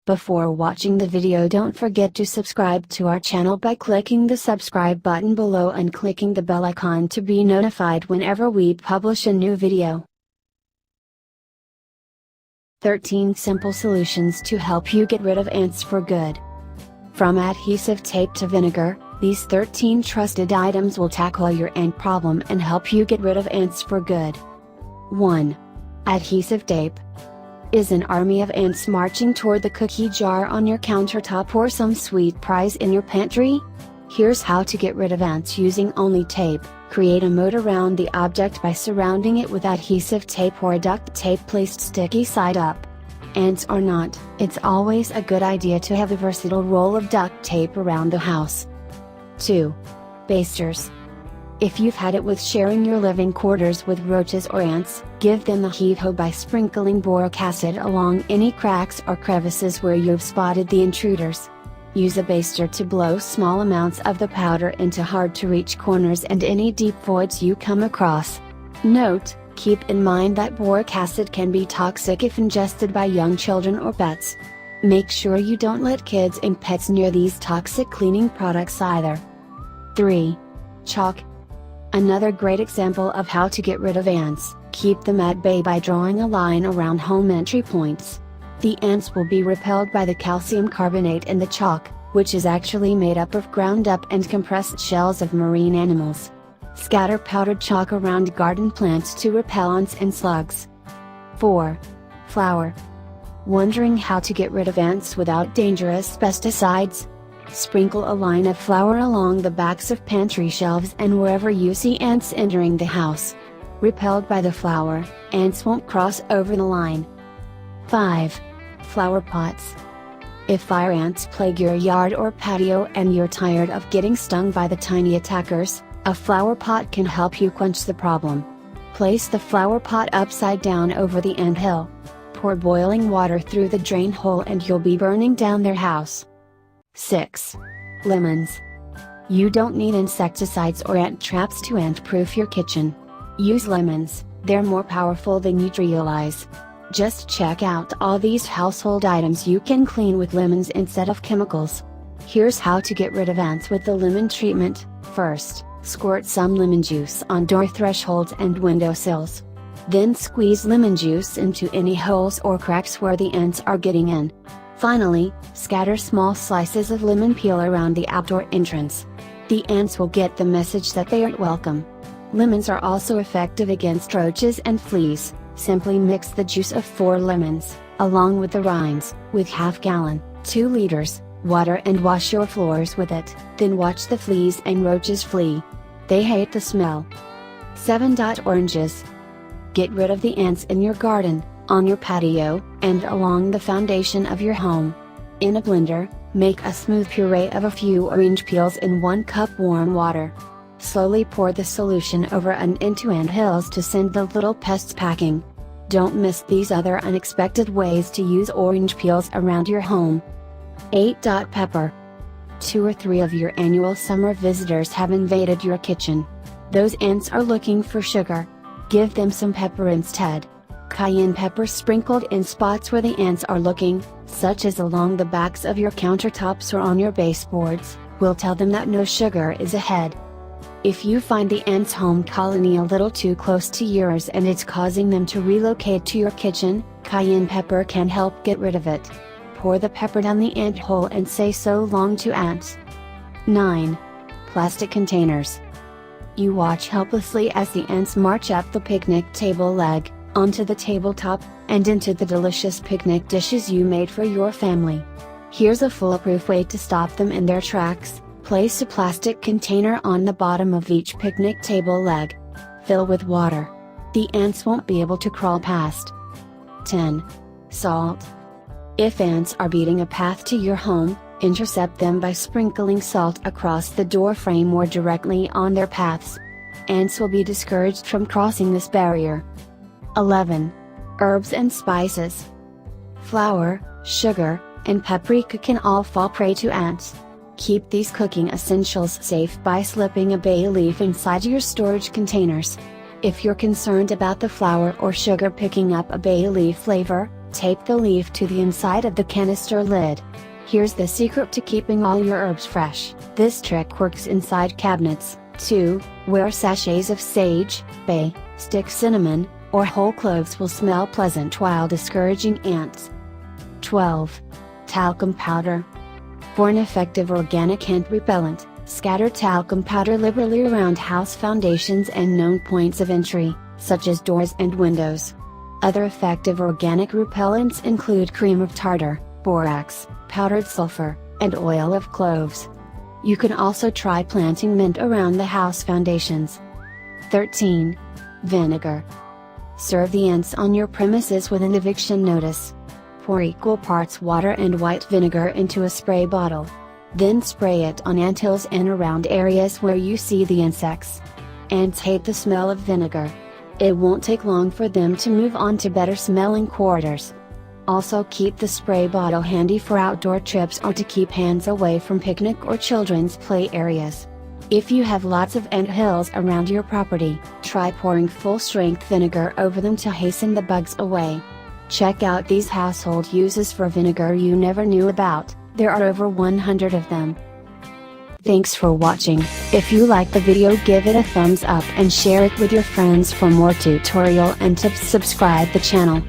Before watching the video, don't forget to subscribe to our channel by clicking the subscribe button below and clicking the bell icon to be notified whenever we publish a new video. 13 Simple Solutions to Help You Get Rid of Ants for Good. From adhesive tape to vinegar, these 13 trusted items will tackle your ant problem and help you get rid of ants for good. 1. Adhesive tape. Is an army of ants marching toward the cookie jar on your countertop or some sweet prize in your pantry? Here's how to get rid of ants using only tape. Create a moat around the object by surrounding it with adhesive tape or duct tape placed sticky side up. Ants or not, it's always a good idea to have a versatile roll of duct tape around the house. 2. Basters. If you've had it with sharing your living quarters with roaches or ants, give them the heave-ho by sprinkling boric acid along any cracks or crevices where you've spotted the intruders. Use a baster to blow small amounts of the powder into hard-to-reach corners and any deep voids you come across. Note: keep in mind that boric acid can be toxic if ingested by young children or pets. Make sure you don't let kids and pets near these toxic cleaning products either. 3. Chalk. Another great example of how to get rid of ants. Keep them at bay by drawing a line around home entry points. The ants will be repelled by the calcium carbonate in the chalk, which is actually made up of ground up and compressed shells of marine animals. Scatter powdered chalk around garden plants to repel ants and slugs. 4. Flour. Wondering how to get rid of ants without dangerous pesticides? Sprinkle a line of flour along the backs of pantry shelves and wherever you see ants entering the house. Repelled by the flour, ants won't cross over the line. 5. Flower pots. If fire ants plague your yard or patio and you're tired of getting stung by the tiny attackers, a flower pot can help you quench the problem. Place the flower pot upside down over the ant hill. Pour boiling water through the drain hole and you'll be burning down their house. 6. Lemons. You don't need insecticides or ant traps to ant-proof your kitchen. Use lemons, they're more powerful than you realize. Just check out all these household items you can clean with lemons instead of chemicals. Here's how to get rid of ants with the lemon treatment. First, squirt some lemon juice on door thresholds and windowsills. Then squeeze lemon juice into any holes or cracks where the ants are getting in. Finally, scatter small slices of lemon peel around the outdoor entrance. The ants will get the message that they aren't welcome. Lemons are also effective against roaches and fleas. Simply mix the juice of 4 lemons, along with the rinds, with half gallon, 2 liters, water and wash your floors with it, then watch the fleas and roaches flee. They hate the smell. 7. Oranges. Get rid of the ants in your garden, on your patio, and along the foundation of your home. In a blender, make a smooth puree of a few orange peels in 1 cup warm water. Slowly pour the solution over and into ant hills to send the little pests packing. Don't miss these other unexpected ways to use orange peels around your home. 8. Pepper. 2 or 3 of your annual summer visitors have invaded your kitchen. Those ants are looking for sugar. Give them some pepper instead. Cayenne pepper sprinkled in spots where the ants are looking, such as along the backs of your countertops or on your baseboards, will tell them that no sugar is ahead. If you find the ants' home colony a little too close to yours and it's causing them to relocate to your kitchen, cayenne pepper can help get rid of it. Pour the pepper down the ant hole and say so long to ants. 9. Plastic containers. You watch helplessly as the ants march up the picnic table leg, onto the tabletop, and into the delicious picnic dishes you made for your family. Here's a foolproof way to stop them in their tracks. Place a plastic container on the bottom of each picnic table leg. Fill with water. The ants won't be able to crawl past. 10. Salt. If ants are beating a path to your home, intercept them by sprinkling salt across the door frame or directly on their paths. Ants will be discouraged from crossing this barrier. 11. Herbs and spices. Flour, sugar, and paprika can all fall prey to ants. Keep these cooking essentials safe by slipping a bay leaf inside your storage containers. If you're concerned about the flour or sugar picking up a bay leaf flavor, Tape the leaf to the inside of the canister lid. Here's the secret to keeping all your herbs fresh. This trick works inside cabinets, too, where sachets of sage, bay, stick cinnamon, or whole cloves will smell pleasant while discouraging ants. 12. Talcum powder. For an effective organic ant repellent, scatter talcum powder liberally around house foundations and known points of entry, such as doors and windows. Other effective organic repellents include cream of tartar, borax, powdered sulfur, and oil of cloves. You can also try planting mint around the house foundations. 13. Vinegar. Serve the ants on your premises with an eviction notice. Pour equal parts water and white vinegar into a spray bottle. Then spray it on anthills and around areas where you see the insects. Ants hate the smell of vinegar. It won't take long for them to move on to better smelling quarters. Also keep the spray bottle handy for outdoor trips or to keep ants away from picnic or children's play areas. If you have lots of ant hills around your property, try pouring full-strength vinegar over them to hasten the bugs away. Check out these household uses for vinegar you never knew about. There are over 100 of them. Thanks for watching. If you like the video, give it a thumbs up and share it with your friends. For more tutorial and tips, subscribe the channel.